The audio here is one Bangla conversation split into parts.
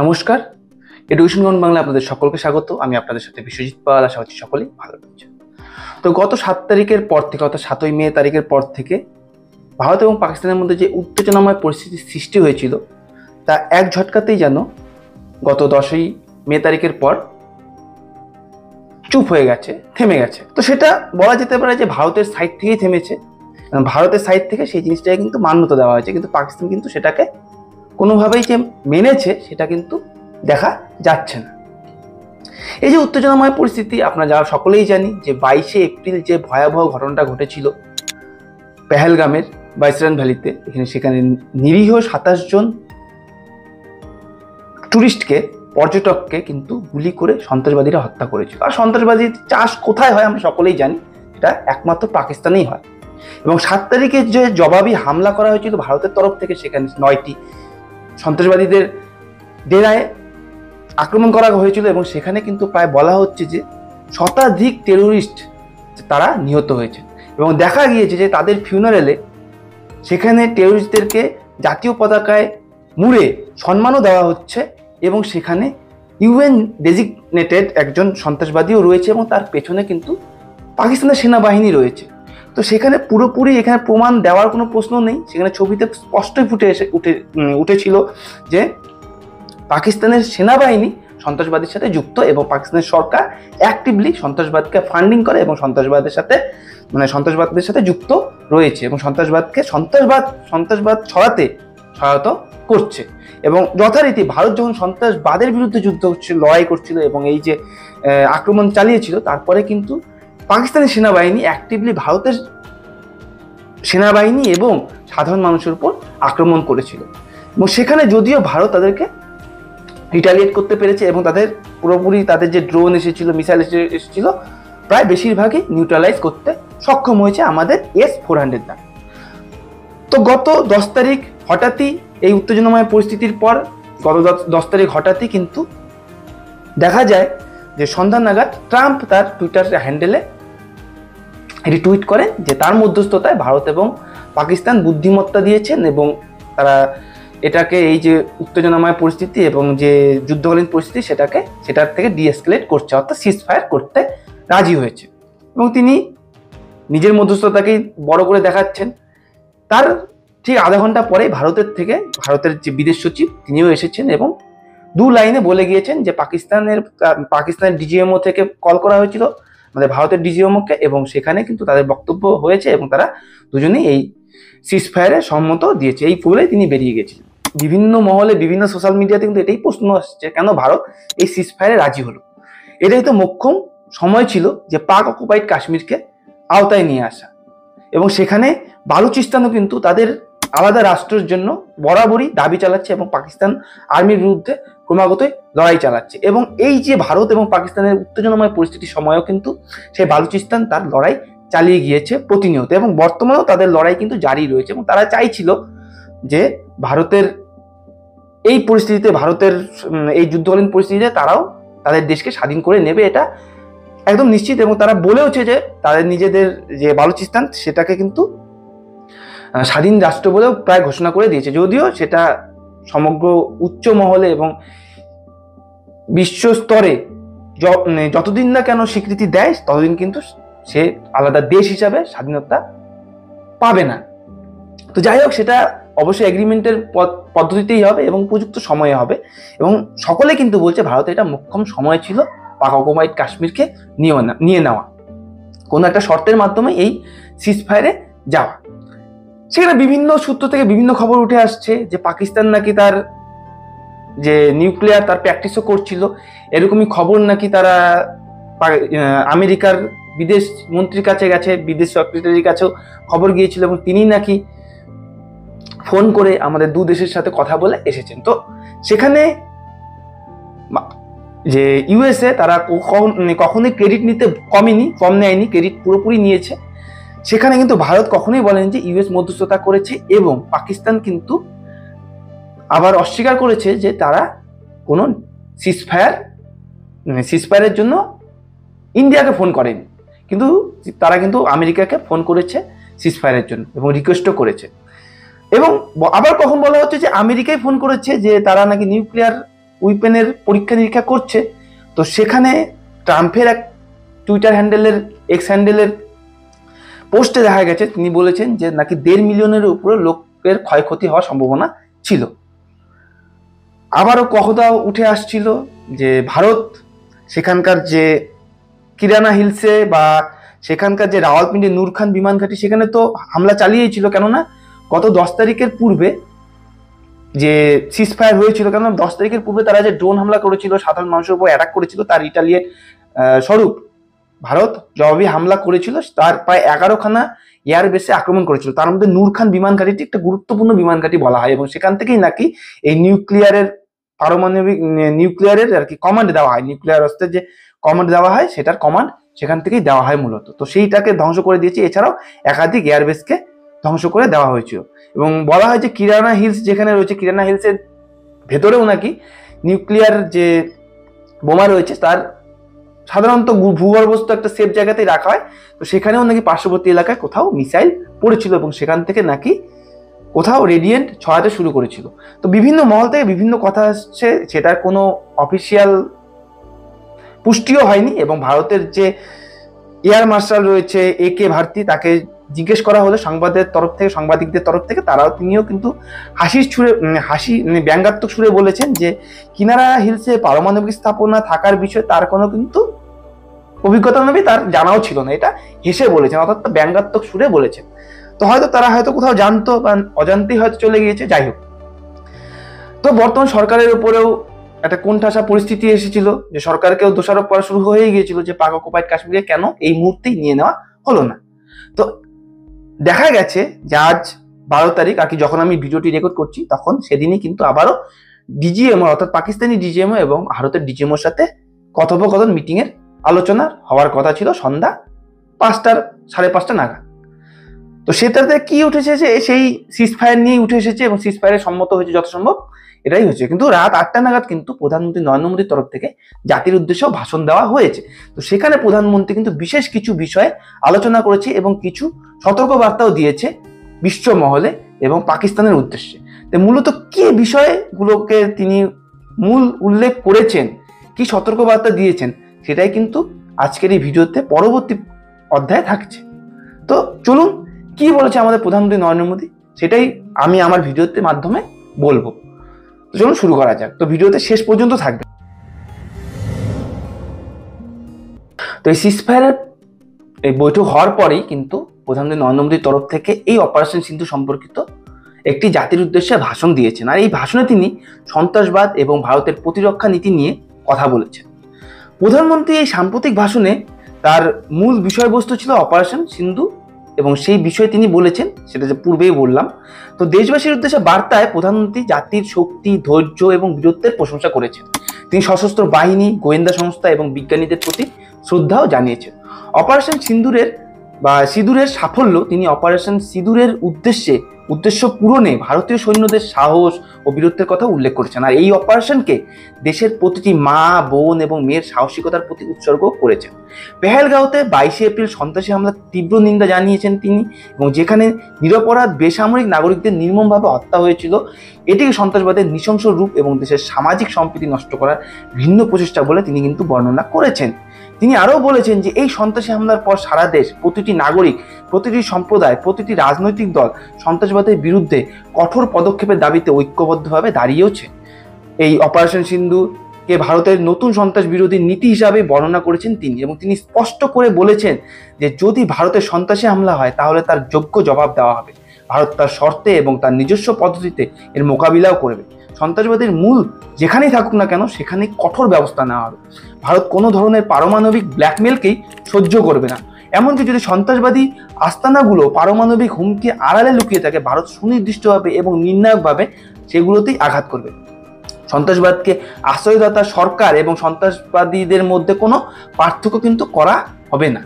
নমস্কার, এডুকেশন গ্রাউন্ড বাংলায় আপনাদের সকলকে স্বাগত। আমি আপনাদের সাথে বিশ্বজিৎ পাল। আশা করছি সকলেই ভালো রয়েছে। তো গত 7 তারিখের পর থেকে, অর্থাৎ 7ই মে তারিখের পর থেকে ভারত এবং পাকিস্তানের মধ্যে যে উত্তেজনাময় পরিস্থিতির সৃষ্টি হয়েছিল তা এক ঝটকাতেই যেন গত 10ই মে তারিখের পর চুপ হয়ে গেছে, থেমে গেছে। তো সেটা বলা যেতে পারে যে ভারতের সাইড থেকেই থেমেছে। ভারতের সাইড থেকে সেই জিনিসটাকে কিন্তু মান্যতা দেওয়া হয়েছে, কিন্তু পাকিস্তান কিন্তু সেটাকে কোনোভাবেই যে মেনেছে সেটা কিন্তু দেখা যাচ্ছে না। এই যে উত্তেজনাময় পরিস্থিতি, আপনারা যারা সকলেই জানি যে 22শে এপ্রিল যে ভয়াবহ ঘটনাটা ঘটেছিল পেহেলগামের বাইসরান ভ্যালিতে, সেখানে নিরীহ 27 জন পর্যটককে কিন্তু গুলি করে সন্ত্রাসবাদীরা হত্যা করেছিল। আর সন্ত্রাসবাদীর চাষ কোথায় হয় আমরা সকলেই জানি, এটা একমাত্র পাকিস্তানেই হয়। এবং 7 তারিখে যে জবাবি হামলা করা হয়েছিল ভারতের তরফ থেকে, সেখানে 9টি সন্ত্রাসবাদীদের ডেরায় আক্রমণ করা হয়েছিল এবং সেখানে কিন্তু প্রায় বলা হচ্ছে যে শতাধিক টেরোরিস্ট তারা নিহত হয়েছে। এবং দেখা গিয়েছে যে তাদের ফিউনারেলে সেখানে টেরোরিস্টদেরকে জাতীয় পতাকায় মুড়ে সম্মানও দেওয়া হচ্ছে এবং সেখানে ইউএন ডেজিগনেটেড একজন সন্ত্রাসবাদীও রয়েছে এবং তার পেছনে কিন্তু পাকিস্তানের সেনাবাহিনী রয়েছে। তো সেখানে পুরোপুরি এখানে প্রমাণ দেওয়ার কোনো প্রশ্ন নেই, সেখানে ছবিতে স্পষ্টই উঠেছিল যে পাকিস্তানের সেনাবাহিনী সন্ত্রাসবাদের সাথে যুক্ত এবং পাকিস্তানের সরকার অ্যাক্টিভলি সন্ত্রাসবাদকে ফান্ডিং করে এবং সন্ত্রাসবাদের সাথে যুক্ত রয়েছে এবং সন্ত্রাসবাদ ছড়াতে সহায়তা করছে। এবং যথারীতি ভারত যখন সন্ত্রাসবাদের বিরুদ্ধে লড়াই করছিল এবং এই যে আক্রমণ চালিয়েছিল, তারপরে কিন্তু পাকিস্তানি সেনাবাহিনী অ্যাক্টিভলি ভারতের সেনাবাহিনী এবং সাধারণ মানুষের উপর আক্রমণ করেছিল এবং সেখানে যদিও ভারত তাদেরকে রিটালিয়েট করতে পেরেছে এবং তাদের যে ড্রোন এসেছিল, মিসাইল এসেছিল, প্রায় বেশিরভাগই নিউট্রালাইজ করতে সক্ষম হয়েছে আমাদের S-400 দ্বারা। তো গত 10 তারিখ হঠাৎই এই উত্তেজনাময় পরিস্থিতির পর গত 10 তারিখ হঠাৎই কিন্তু দেখা যায় যে সন্ধ্যা নাগাদ ট্রাম্প তার টুইটার হ্যান্ডেলে এটি টুইট করেন যে তার মধ্যস্থতায় ভারত এবং পাকিস্তান বুদ্ধিমত্তা দিয়েছেন এবং তারা এটাকে, এই যে উত্তেজনাময় পরিস্থিতি এবং যে যুদ্ধকালীন পরিস্থিতি, সেটার থেকে ডিএসকেলেট করছে, অর্থাৎ সিজ ফায়ার করতে রাজি হয়েছে। এবং তিনি নিজের মধ্যস্থতাকেই বড় করে দেখাচ্ছেন। তার ঠিক আধা ঘন্টা পরে ভারতের যে বিদেশ সচিব তিনিও এসেছেন এবং 2 লাইনে বলে গিয়েছেন যে পাকিস্তানের ডিজিএমও থেকে কল করা হয়েছিল আমাদের ভারতের ডিজিএমওকে এবং সেখানে কিন্তু তাদের বক্তব্য হয়েছে এবং তারা দুজনেই এই সিজ ফায়ারে সম্মত দিয়েছে। এই বলেই তিনি বেরিয়ে গেছিলেন। বিভিন্ন মহলে, বিভিন্ন সোশ্যাল মিডিয়াতে কিন্তু এটাই প্রশ্ন আসছে, কেন ভারত এই সিজ ফায়ারে রাজি হলো? এটাই তো মোক্ষম সময় ছিল যে পাক অকুপাইড কাশ্মীরকে আওতায় নিয়ে আসা এবং সেখানে বালুচিস্তানও কিন্তু তাদের আলাদা রাষ্ট্রের জন্য বরাবরই দাবি চালাচ্ছে এবং পাকিস্তান আর্মির বিরুদ্ধে ক্রমাগতই লড়াই চালাচ্ছে। এবং এই যে ভারত এবং পাকিস্তানের উত্তেজনাময় পরিস্থিতির সময়ও কিন্তু সেই বালুচিস্তান তার লড়াই চালিয়ে গিয়েছে প্রতিনিয়ত এবং বর্তমানেও তাদের লড়াই কিন্তু জারি রয়েছে এবং তারা চাইছিল যে ভারতের এই পরিস্থিতিতে, ভারতের এই যুদ্ধকালীন পরিস্থিতিতে তারাও তাদের দেশকে স্বাধীন করে নেবে, এটা একদম নিশ্চিত। এবং তারা বলেওছে যে তাদের নিজেদের যে বালুচিস্তান সেটাকে কিন্তু স্বাধীন রাষ্ট্র বলেও প্রায় ঘোষণা করে দিয়েছে, যদিও সেটা সমগ্র উচ্চ মহলে এবং বিশ্ব স্তরে যতদিন না কেন স্বীকৃতি দেয় ততদিন কিন্তু সে আলাদা দেশ হিসাবে স্বাধীনতা পাবে না। তো যাই হোক, সেটা অবশ্যই এগ্রিমেন্টের পদ্ধতিতেই হবে এবং উপযুক্ত সময়ে হবে এবং সকলে কিন্তু বলছে ভারতের এটা মোক্ষম সময় ছিল পাক অকুপাইড কাশ্মীরকে নিয়ে নেওয়া, কোনো একটা শর্তের মাধ্যমে এই সিজ ফায়ারে যাওয়া। সেখানে বিভিন্ন সূত্র থেকে বিভিন্ন খবর উঠে আসছে যে পাকিস্তান নাকি তার যে নিউক্লিয়ার তার প্র্যাকটিসও করছিল, এরকমই খবর নাকি তারা আমেরিকার বিদেশ মন্ত্রীর কাছে গেছে, বিদেশ সেক্রেটারির কাছেও খবর গিয়েছিল এবং তিনি নাকি ফোন করে আমাদের 2 দেশের সাথে কথা বলে এসেছেন। তো সেখানে যে ইউএসএ তারা কখনোই ক্রেডিট নিতে কম নেয়নি, ক্রেডিট পুরোপুরি নিয়েছে। সেখানে কিন্তু ভারত কখনোই বলেনি যে ইউএস মধ্যস্থতা করেছে এবং পাকিস্তান কিন্তু আবার অস্বীকার করেছে যে তারা কোনো সিজ ফায়ারের জন্য ইন্ডিয়াকে ফোন করেনি, কিন্তু তারা কিন্তু আমেরিকাকে ফোন করেছে সিজ ফায়ারের জন্য এবং রিকোয়েস্টও করেছে। এবং আবার কখন বলা হচ্ছে যে আমেরিকায় ফোন করেছে যে তারা নাকি নিউক্লিয়ার উইপেনের পরীক্ষা নিরীক্ষা করছে। তো সেখানে ট্রাম্পের এক টুইটার হ্যান্ডেলের এক্স হ্যান্ডেলের পোস্টে দেখা গেছে তিনি বলেছেন যে নাকি 1.5 মিলিয়নের উপরে লোকের ক্ষয়ক্ষতি হওয়ার সম্ভাবনা ছিল। আবারও কথা উঠে আসছিল যে ভারত সেখানকার যে কিরানা হিলসে বা সেখানকার যে রাওয়ালপিন্ডি নূর খান বিমান ঘাঁটি সেখানে তো হামলা চালিয়েছিল, কেননা গত 10 তারিখের পূর্বে যে সিজফায়ার হয়েছিল, কেননা 10 তারিখের পূর্বে তারা যে ড্রোন হামলা করেছিল, সাধারণ মানুষের উপর অ্যাটাক করেছিল, তার রিটালিয়েট স্বরূপ ভারত জবাবি হামলা করেছিল। তার প্রায় 11খানা এয়ারবেসে আক্রমণ করেছিল, তার মধ্যে নূর খান বিমান ঘাঁটিটি একটা গুরুত্বপূর্ণ বিমান ঘাঁটি বলা হয়, এবং সেখান থেকেই নাকি এই পারমাণবিক নিউক্লিয়ারের আর কি কমান্ড দেওয়া হয়, নিউক্লিয়ার অস্ত্রের যে কমান্ড দেওয়া হয় সেটার কমান্ড সেখান থেকেই দেওয়া হয় মূলত। তো সেইটাকে ধ্বংস করে দিয়েছে, এছাড়াও একাধিক এয়ারবেসকে ধ্বংস করে দেওয়া হয়েছিল। এবং বলা হয় যে কিরানা হিলস যেখানে রয়েছে, কিরানা হিলসের ভেতরেও নাকি নিউক্লিয়ার যে বোমা রয়েছে তার সাধারণত ভূগর্ভস্থ একটা সেফ জায়গাতেই রাখা হয়। তো সেখানেও নাকি পার্শ্ববর্তী এলাকায় কোথাও মিসাইল পড়েছিল এবং সেখান থেকে নাকি কোথাও রেডিয়েন্ট ছড়াতে শুরু করেছিল। তো বিভিন্ন মহল থেকে বিভিন্ন কথা আসছে, সেটার কোনো অফিসিয়াল পুষ্টিও হয়নি। এবং ভারতের যে এয়ার মার্শাল রয়েছে AK ভারতী, তাকে জিজ্ঞেস করা হলো সাংবাদিকদের তরফ থেকে, তিনিও কিন্তু ব্যঙ্গাত্মক সুরে বলেছেন যে কিনারা হিলসে পারমাণবিক স্থাপনা থাকার বিষয়ে তার কোনো কিন্তু অভিজ্ঞতা নেই, তার জানাও ছিল না, এটা হেসে বলেছেন, অর্থাৎ ব্যঙ্গাত্মক সুরে বলেছেন। তো তারা হয়তো কোথাও জানতো বা অজান্তেই হয়তো চলে গিয়েছে, যাই হোক। তো বর্তমান সরকারের উপরেও একটা কোণঠাসা পরিস্থিতি এসেছিল, যে সরকারকেও দোষারোপ করা শুরু হয়ে গিয়েছিল যে পাক অকুপাইড কাশ্মীরে কেন এই মুহূর্তেই নিয়ে নেওয়া হলো না। তো দেখা গেছে যে আজ 12 তারিখ আর কি, যখন আমি ভিডিওটি রেকর্ড করছি তখন সেদিনই কিন্তু আবারও ডিজিএমও অর্থাৎ পাকিস্তানি ডিজিএমও এবং ভারতের ডিজিএমওর সাথে কথোপকথন মিটিংয়ের আলোচনা হওয়ার কথা ছিল সন্ধ্যা 5:30 নাগাদ। তো সেটাতে কি উঠেছে যে সেই সিজফায়ার নিয়ে উঠে এসেছে এবং সিজফায়ারে সম্মত হয়েছে যত সম্ভব, এটাই হয়েছে। কিন্তু রাত 8টা নাগাদ কিন্তু প্রধানমন্ত্রী নরেন্দ্র মোদীর তরফ থেকে জাতির উদ্দেশ্যেও ভাষণ দেওয়া হয়েছে। তো সেখানে প্রধানমন্ত্রী কিন্তু বিশেষ কিছু বিষয়ে আলোচনা করেছে এবং কিছু সতর্কবার্তাও দিয়েছে বিশ্ব মহলে এবং পাকিস্তানের উদ্দেশ্যে। তো মূলত কি বিষয়গুলোকে তিনি মূল উল্লেখ করেছেন, কি সতর্কবার্তা দিয়েছেন, সেটাই কিন্তু আজকের এই ভিডিওতে পরবর্তী অধ্যায়ে থাকছে। তো চলুন কি বলেছে আমাদের প্রধানমন্ত্রী নরেন্দ্র মোদী, সেটাই আমি আমার ভিডিওতে মাধ্যমে বলবো। তো চলুন শুরু করা যাক। তো ভিডিওতে শেষ পর্যন্ত থাকবে। তো এই সিজফায়ারের এই বৈঠক হওয়ার পরেই কিন্তু প্রধানমন্ত্রী নরেন্দ্র মোদীর তরফ থেকে এই অপারেশন সিন্ধু সম্পর্কিত একটি জাতির উদ্দেশ্যে ভাষণ দিয়েছেন। আর এই ভাষণে তিনি সন্ত্রাসবাদ এবং ভারতের প্রতিরক্ষা নীতি নিয়ে কথা বলেছেন। প্রধানমন্ত্রী এই সাম্প্রতিক ভাষণে তার মূল বিষয়বস্তু ছিল অপারেশন সিন্ধু, এবং সেই বিষয়ে তিনি বলেছেন সেটা যে পূর্বেই বললাম। তো দেশবাসীর উদ্দেশ্যে বার্তায় প্রধানমন্ত্রী জাতির শক্তি, ধৈর্য এবং বীরত্বের প্রশংসা করেছেন। তিনি সশস্ত্র বাহিনী, গোয়েন্দা সংস্থা এবং বিজ্ঞানীদের প্রতি শ্রদ্ধাও জানিয়েছেন। অপারেশন সিঁদুরের সাফল্য তিনি অপারেশন সিঁদুরের উদ্দেশ্য পূরণে ভারতীয় সৈন্যদের সাহস ও বীরত্বের কথা উল্লেখ করেছেন। আর এই অপারেশনকে দেশের প্রতিটি মা, বোন এবং মেয়ের সাহসিকতার প্রতি উৎসর্গ করেছেন। পেহেলগাঁওতে 22 এপ্রিল সন্ত্রাসী হামলার তীব্র নিন্দা জানিয়েছেন তিনি, এবং যেখানে নিরপরাধ বেসামরিক নাগরিকদের নির্মমভাবে হত্যা হয়েছিল, এটিকে সন্ত্রাসবাদের নৃশংস রূপ এবং দেশের সামাজিক সম্প্রীতি নষ্ট করার ভিন্ন প্রচেষ্টা বলে তিনি কিন্তু বর্ণনা করেছেন। তিনি আরও বলেছেন যে এই সন্ত্রাসী হামলার পর সারা দেশ, প্রতিটি নাগরিক, প্রতিটি সম্প্রদায়, প্রতিটি রাজনৈতিক দল সন্ত্রাসবাদের বিরুদ্ধে কঠোর পদক্ষেপের দাবিতে ঐক্যবদ্ধভাবে দাঁড়িয়েছে। এই অপারেশন সিন্ধুকে ভারতের নতুন সন্ত্রাস বিরোধী নীতি হিসাবে বর্ণনা করেছেন তিনি, এবং তিনি স্পষ্ট করে বলেছেন যে যদি ভারতের সন্ত্রাসী হামলা হয় তাহলে তার যোগ্য জবাব দেওয়া হবে। ভারত তার শর্তে এবং তার নিজস্ব পদ্ধতিতে এর মোকাবিলাও করবে। সন্ত্রাসবাদের মূল যেখানেই থাকুক না কেন সেখানেই কঠোর ব্যবস্থা নেওয়া হবে। ভারত কোনো ধরনের পারমাণবিক ব্ল্যাকমেলকেই সহ্য করবে না। এমনকি যদি সন্ত্রাসবাদী আস্তানাগুলো পারমাণবিক হুমকি আড়ালে লুকিয়ে থাকে, ভারত সুনির্দিষ্টভাবে এবং নির্ণায়কভাবে সেগুলোতেই আঘাত করবে। সন্ত্রাসবাদকে আশ্রয়দাতা সরকার এবং সন্ত্রাসবাদীদের মধ্যে কোনো পার্থক্য কিন্তু করা হবে না।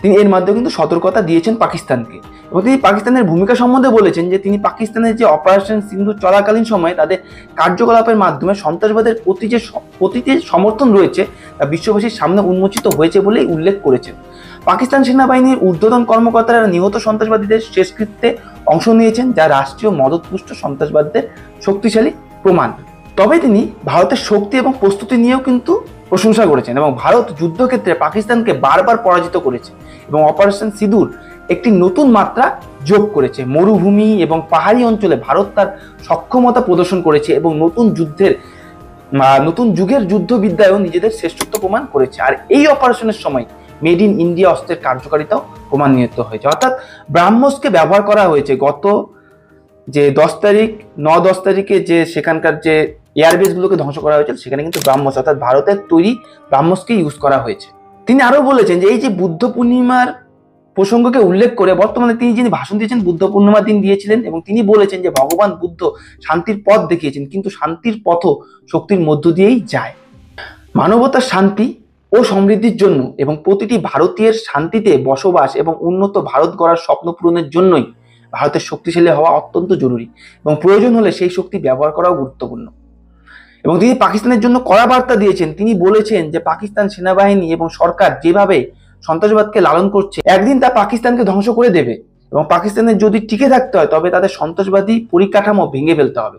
তিনি এর মাধ্যমে কিন্তু সতর্কতা দিয়েছেন পাকিস্তানকে, এবং তিনি পাকিস্তানের ভূমিকা সম্বন্ধে বলেছেন যে তিনি পাকিস্তানের যে অপারেশন সিন্ধু চলাকালীন সময়ে তাদের কার্যকলাপের মাধ্যমে সন্ত্রাসবাদের প্রতি যে সমর্থন রয়েছে তা বিশ্ববাসীর সামনে উন্মোচিত হয়েছে বলেই উল্লেখ করেছেন। পাকিস্তান সেনাবাহিনীর ঊর্ধ্বতন কর্মকর্তারা নিহত সন্ত্রাসবাদীদের শেষকৃত্যে অংশ নিয়েছেন, যা রাষ্ট্রীয় মদতপুষ্ট সন্ত্রাসবাদীদের শক্তিশালী প্রমাণ। তবে তিনি ভারতের শক্তি এবং প্রস্তুতি নিয়েও কিন্তু প্রশংসা করেছেন এবং ভারত যুদ্ধক্ষেত্রে পাকিস্তানকে বারবার পরাজিত করেছে এবং অপারেশন সিঁদুর একটি নতুন মাত্রা যোগ করেছে। মরুভূমি এবং পাহাড়ি অঞ্চলে ভারত তার সক্ষমতা প্রদর্শন করেছে এবং নতুন যুগের যুদ্ধবিদ্যায়ও নিজেদের শ্রেষ্ঠত্ব প্রমাণ করেছে। আর এই অপারেশনের সময় মেড ইন ইন্ডিয়া অস্ত্রের কার্যকারিতাও প্রমাণিত হয়েছে, অর্থাৎ ব্রাহ্মসকে ব্যবহার করা হয়েছে। গত যে 10 তারিখে যে সেখানকার যে এয়ারবেসগুলোকে ধ্বংস করা হয়েছিল, সেখানে কিন্তু ব্রাহ্মস অর্থাৎ ভারতের তৈরি ব্রাহ্মসকে ইউজ করা হয়েছে। তিনি আরো বলেছেন যে এই যে বুদ্ধ পূর্ণিমার প্রসঙ্গকে উল্লেখ করে বর্তমানে তিনি যিনি ভাষণ দিয়েছেন বুদ্ধ পূর্ণিমার দিন দিয়েছিলেন এবং তিনি বলেছেন যে ভগবান বুদ্ধ শান্তির পথ দেখিয়েছেন, কিন্তু শান্তির পথও শক্তির মধ্য দিয়েই যায়। মানবতার শান্তি ও সমৃদ্ধির জন্য এবং প্রতিটি ভারতীয়ের শান্তিতে বসবাস এবং উন্নত ভারত গড়ার স্বপ্ন পূরণের জন্যই ভারতের শক্তিশালী হওয়া অত্যন্ত জরুরি এবং প্রয়োজন হলে সেই শক্তি ব্যবহার করাও গুরুত্বপূর্ণ। এবং তিনি পাকিস্তানের জন্য কড়া বার্তা দিয়েছেন। তিনি বলেছেন যে পাকিস্তান সেনাবাহিনী এবং সরকার যেভাবে সন্ত্রাসবাদকে লালন করছে, একদিন তা পাকিস্তানকে ধ্বংস করে দেবে এবং পাকিস্তানের যদি টিকে থাকতে হয় তবে তাদের সন্ত্রাসবাদী পরিকাঠামো ভেঙে ফেলতে হবে।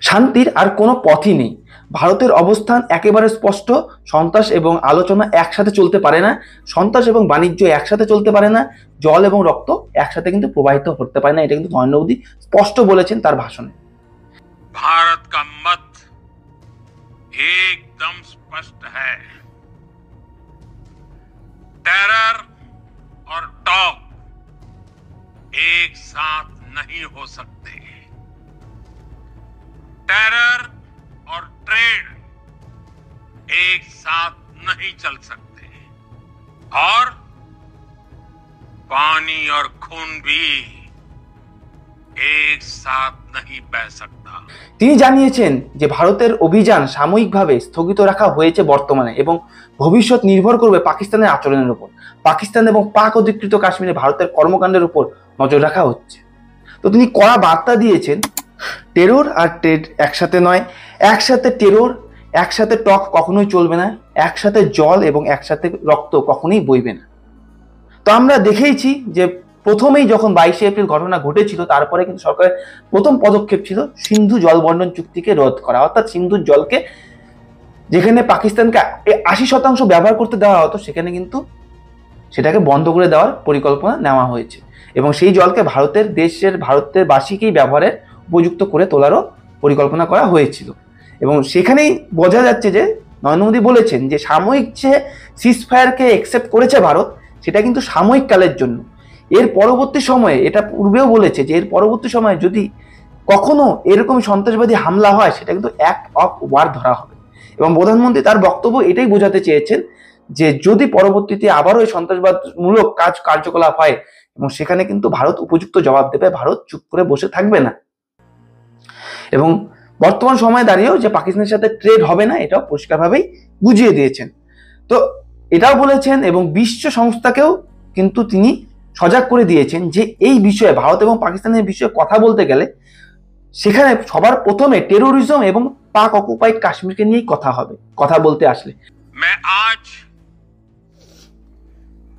শান্তির আর কোনো পথই নেই। ভারতের অবস্থান একেবারে স্পষ্ট। সন্ত্রাস এবং আলোচনা একসাথে চলতে পারে না, সন্ত্রাস এবং বাণিজ্য একসাথে চলতে পারে না, জল এবং রক্ত একসাথে কিন্তু প্রবাহিত হতে পারে না। এটা কিন্তু নরেন্দ্র মোদী স্পষ্ট বলেছেন তার ভাষণে। भारत का मत एकदम स्पष्ट है। टेरर और टॉक एक साथ नहीं हो सकते। टेरर और ट्रेड एक साथ नहीं चल सकते और पानी और खून भी एक साथ नहीं बह सकता। তিনি জানিয়েছেন যে ভারতের অভিযান সাময়িকভাবে স্থগিত রাখা হয়েছে বর্তমানে এবং ভবিষ্যৎ নির্ভর করবে পাকিস্তানের আচরণের উপর। পাকিস্তান এবং পাক অধিকৃত কাশ্মীরে ভারতের কর্মকাণ্ডের উপর নজর রাখা হচ্ছে। তো তিনি কড়া বার্তা দিয়েছেন, টেরর আর ট্রেড একসাথে নয়, একসাথে টেরর একসাথে টক কখনোই চলবে না, একসাথে জল এবং একসাথে রক্ত কখনোই বইবে না। তো আমরা দেখেইছি যে প্রথমেই যখন 22শে এপ্রিল ঘটনা ঘটেছিল, তারপরে কিন্তু সরকারের প্রথম পদক্ষেপ ছিল সিন্ধু জল বন্টন চুক্তিকে রদ করা, অর্থাৎ সিন্ধুর জলকে যেখানে পাকিস্তানকে 80% ব্যবহার করতে দেওয়া হতো, সেখানে কিন্তু সেটাকে বন্ধ করে দেওয়ার পরিকল্পনা নেওয়া হয়েছে এবং সেই জলকে ভারতের বাসীকেই ব্যবহারের উপযুক্ত করে তোলারও পরিকল্পনা করা হয়েছিল। এবং সেখানেই বোঝা যাচ্ছে যে নরেন্দ্র মোদী বলেছেন যে সাময়িক যে সিজফায়ারকে অ্যাকসেপ্ট করেছে ভারত, সেটা কিন্তু সাময়িক কালের জন্য। এর পরবর্তী সময়ে, এটা পূর্বেও বলেছে যে এর পরবর্তী সময়ে যদি কখনো এরকম সন্ত্রাসবাদী হামলা হয়, সেটা কিন্তু অ্যাক্ট অফ ওয়ার ধরা হবে। এবং প্রধানমন্ত্রী তার বক্তব্য এটাই বোঝাতে চেয়েছেন যে যদি পরবর্তীতে আবারও এই সন্ত্রাসবাদমূলক কার্যকলাপ হয় এবং সেখানে কিন্তু ভারত উপযুক্ত জবাব দেবে, ভারত চুপ করে বসে থাকবে না। এবং বর্তমান সময়ে দাঁড়িয়েও যে পাকিস্তানের সাথে ট্রেড হবে না, এটাও পরিষ্কারভাবেই বুঝিয়ে দিয়েছেন। তো এটাও বলেছেন এবং বিশ্ব সংস্থাকেও কিন্তু তিনি সজাগ করে দিয়েছেন যে এই বিষয়ে, ভারত এবং পাকিস্তানের বিষয়ে কথা বলতে গেলে সেখানে সবার প্রথমে টেরোরিজম এবং পাক অকুপাইড কাশ্মীরকে নিয়েই কথা হবে কথা বলতে আসলে। मैं आज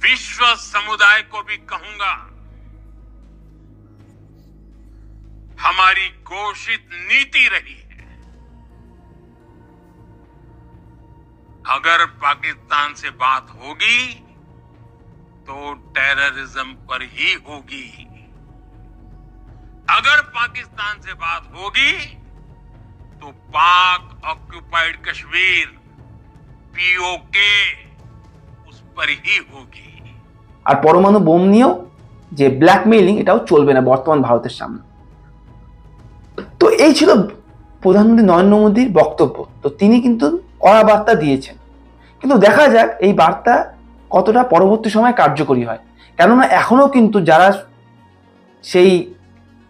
विश्व समुदाय को भी कहूंगा, हमारी घोषित नीति रही है, अगर पाकिस्तान से बात होगी तो टेररिज्म पर ही होगी। अगर पाकिस्तान से बात होगी तो पाक ऑक्युपाइड कश्मीर पीओके उस पर ही होगी। আর পরমাণু বোম নিয়েও যে ব্ল্যাকমেইলিং, এটাও চলবে না বর্তমান ভারতের সামনে। তো এই ছিল প্রধানমন্ত্রী নরেন্দ্র মোদীর বক্তব্য। তো তিনি কিন্তু কড়া বার্তা দিয়েছেন, কিন্তু দেখা যাক এই বার্তা কতটা পরবর্তী সময় কার্যকরী হয়। কেননা এখনো কিন্তু যারা সেই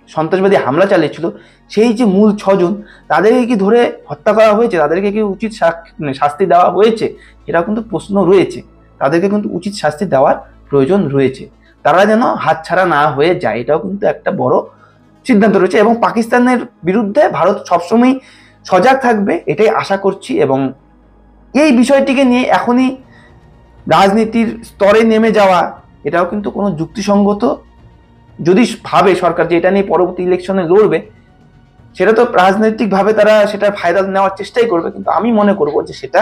সন্ত্রাসবাদী হামলা চালিয়েছিল, সেই যে মূল 6 জন, তাদেরকে কি ধরে হত্যা করা হয়েছে, তাদেরকে কি উচিত শাস্তি দেওয়া হয়েছে, এটাও কিন্তু প্রশ্ন রয়েছে। তাদেরকে কিন্তু উচিত শাস্তি দেওয়ার প্রয়োজন রয়েছে, তারা যেন হাতছাড়া না হয়ে যায়, এটাও কিন্তু একটা বড় সিদ্ধান্ত রয়েছে। এবং পাকিস্তানের বিরুদ্ধে ভারত সবসময় সজাগ থাকবে, এটাই আশা করছি। এবং এই বিষয়টিকে নিয়ে এখনই রাজনীতির স্তরে নেমে যাওয়া, এটাও কিন্তু কোনো যুক্তিসঙ্গত, যদি ভাবে সরকার যে এটা নিয়ে পরবর্তী ইলেকশনে লড়বে, সেটা তো রাজনৈতিকভাবে তারা সেটা ফায়দা নেওয়ার চেষ্টাই করবে, কিন্তু আমি মনে করব যে সেটা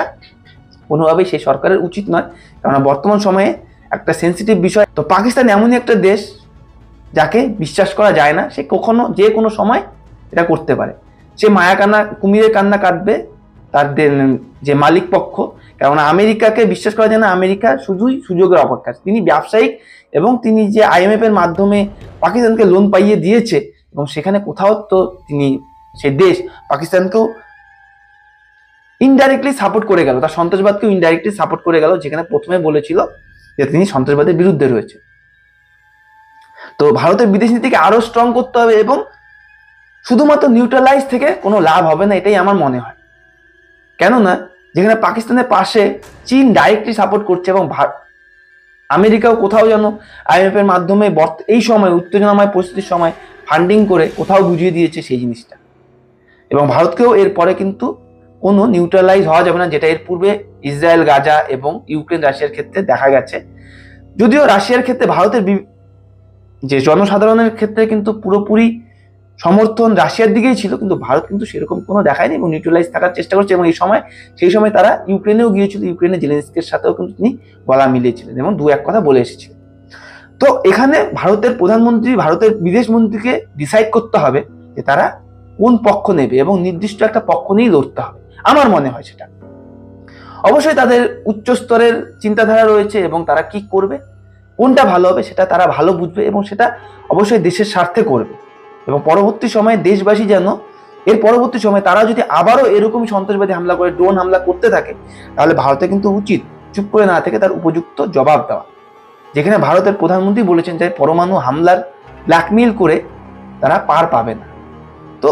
কোনোভাবেই সেই সরকারের উচিত নয়। কেননা বর্তমান সময়ে একটা সেন্সিটিভ বিষয়। তো পাকিস্তান এমনই একটা দেশ যাকে বিশ্বাস করা যায় না, সে কখনো যে কোনো সময় এটা করতে পারে। সে মায়া কান্না, কুমিরের কান্না কাটবে তার যে মালিক পক্ষ। কেননা আমেরিকাকে বিশ্বাস করা যায় না, আমেরিকা শুধুই সুযোগের অপেক্ষা। তিনি ব্যবসায়িক এবং তিনি যে IMF এর মাধ্যমে পাকিস্তানকে লোন পাইয়ে দিয়েছে, এবং সেখানে কোথাও তো তিনি সে দেশ পাকিস্তানকেও ইনডাইরেক্টলি সাপোর্ট করে গেল, তার সন্ত্রাসবাদকেও ইনডাইরেক্টলি সাপোর্ট করে গেল, যেখানে প্রথমে বলেছিল যে তিনি সন্ত্রাসবাদের বিরুদ্ধে রয়েছে। তো ভারতের বিদেশ নীতিকে আরো স্ট্রং করতে হবে, এবং শুধুমাত্র নিউট্রালাইজ থেকে কোনো লাভ হবে না, এটাই আমার মনে হয়। কেননা যেখানে পাকিস্তানের পাশে চীন ডাইরেক্টলি সাপোর্ট করছে, এবং আমেরিকাও কোথাও যেন IMF এর মাধ্যমে এই সময় উত্তেজনাময় পরিস্থিতির সময় ফান্ডিং করে কোথাও বুঝিয়ে দিয়েছে সেই জিনিসটা। এবং ভারতকেও এরপরে কিন্তু কোনো নিউট্রালাইজ হওয়া যাবে না, যেটা এর পূর্বে ইসরায়েল, গাজা এবং ইউক্রেন, রাশিয়ার ক্ষেত্রে দেখা গেছে। যদিও রাশিয়ার ক্ষেত্রে ভারতের যে জনসাধারণের ক্ষেত্রে কিন্তু পুরোপুরি সমর্থন রাশিয়ার দিকেই ছিল, কিন্তু ভারত কিন্তু সেরকম কোনো দেখায়নি এবং নিউট্রালাইজ থাকার চেষ্টা করছে। এবং সেই সময় তারা ইউক্রেনেও গিয়েছিল, ইউক্রেনে জেলেনস্কির সাথেও কিন্তু তিনি গলা মিলিয়েছিলেন এবং দু এক কথা বলে এসেছিলেন। তো এখানে ভারতের প্রধানমন্ত্রী, ভারতের বিদেশ মন্ত্রীকে ডিসাইড করতে হবে যে তারা কোন পক্ষ নেবে, এবং নির্দিষ্ট একটা পক্ষ নিয়েই লড়তে হবে, আমার মনে হয় সেটা। অবশ্যই তাদের উচ্চ স্তরের চিন্তাধারা রয়েছে, এবং তারা কি করবে, কোনটা ভালো হবে সেটা তারা ভালো বুঝবে, এবং সেটা অবশ্যই দেশের স্বার্থে করবে। এবং পরবর্তী সময়ে দেশবাসী যেন এর পরবর্তী সময়ে তারা যদি আবারও এরকমই সন্ত্রাসবাদী হামলা করে, ড্রোন হামলা করতে থাকে, তাহলে ভারতে কিন্তু উচিত চুপ করে না থেকে তার উপযুক্ত জবাব দেওয়া। যেখানে ভারতের প্রধানমন্ত্রী বলেছেন যে পরমাণু হামলার ব্ল্যাকমেইল করে তারা পার পাবে না। তো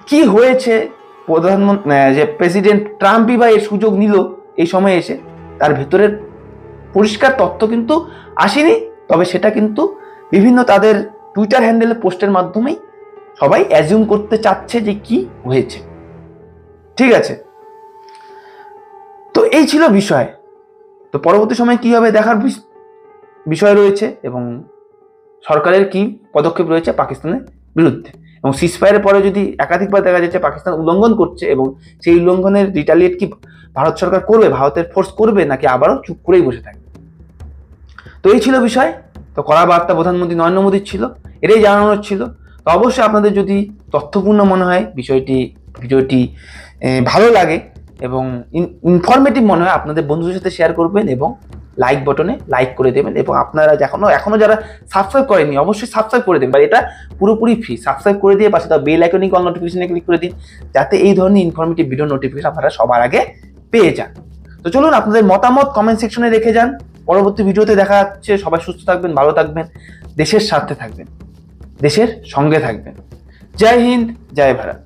কি হয়েছে, প্রধানমন্ত্রী যে প্রেসিডেন্ট ট্রাম্পই বা এই সুযোগ নিল এই সময় এসে, তার ভেতরের পরিষ্কার তথ্য কিন্তু আসেনি। তবে সেটা কিন্তু বিভিন্ন তাদের টুইটার হ্যান্ডেলে পোস্টের মাধ্যমেই সবাই অ্যাজিউম করতে চাচ্ছে যে কি হয়েছে। ঠিক আছে, তো এই ছিল বিষয়। তো পরবর্তী সময় কি হবে দেখার বিষয় রয়েছে, এবং সরকারের কি পদক্ষেপ রয়েছে পাকিস্তানের বিরুদ্ধে। এবং সিজফায়ারের পরে যদি একাধিকবার দেখা যাচ্ছে পাকিস্তান উল্লঙ্ঘন করছে, এবং সেই উল্লঙ্ঘনের রিটালিয়েট কি ভারত সরকার করবে, ভারতের ফোর্স করবে, নাকি আবারও চুপ করেই বসে থাকবে। তো এই ছিল বিষয়। তো কড়া বার্তা প্রধানমন্ত্রী নরেন্দ্র মোদীর ছিল, এটাই জানানোর ছিল। তো অবশ্যই আপনাদের যদি তথ্যপূর্ণ মনে হয়, ভিডিওটি ভালো লাগে এবং ইনফরমেটিভ মনে হয়, আপনাদের বন্ধুদের সাথে শেয়ার করবেন এবং লাইক বটনে লাইক করে দেবেন। এবং আপনারা এখনো যারা সাবস্ক্রাইব করেননি, অবশ্যই সাবস্ক্রাইব করে দেবেন। এটা পুরোপুরি ফ্রি। সাবস্ক্রাইব করে দিয়ে পাশে তার বেল আইকনে অল নোটিফিকেশনে ক্লিক করে দিন, যাতে এই ধরনের ইনফরমেটিভ ভিডিও নোটিফিকেশন আপনারা সবার আগে পেয়ে যান। তো চলুন, আপনাদের মতামত কমেন্ট সেকশনে রেখে যান। পরবর্তী ভিডিওতে দেখা যাচ্ছে। সবাই সুস্থ থাকবেন, ভালো থাকবেন, দেশের স্বার্থে থাকবেন, দেশের সঙ্গে থাকবেন। জয় হিন্দ, জয় ভারত।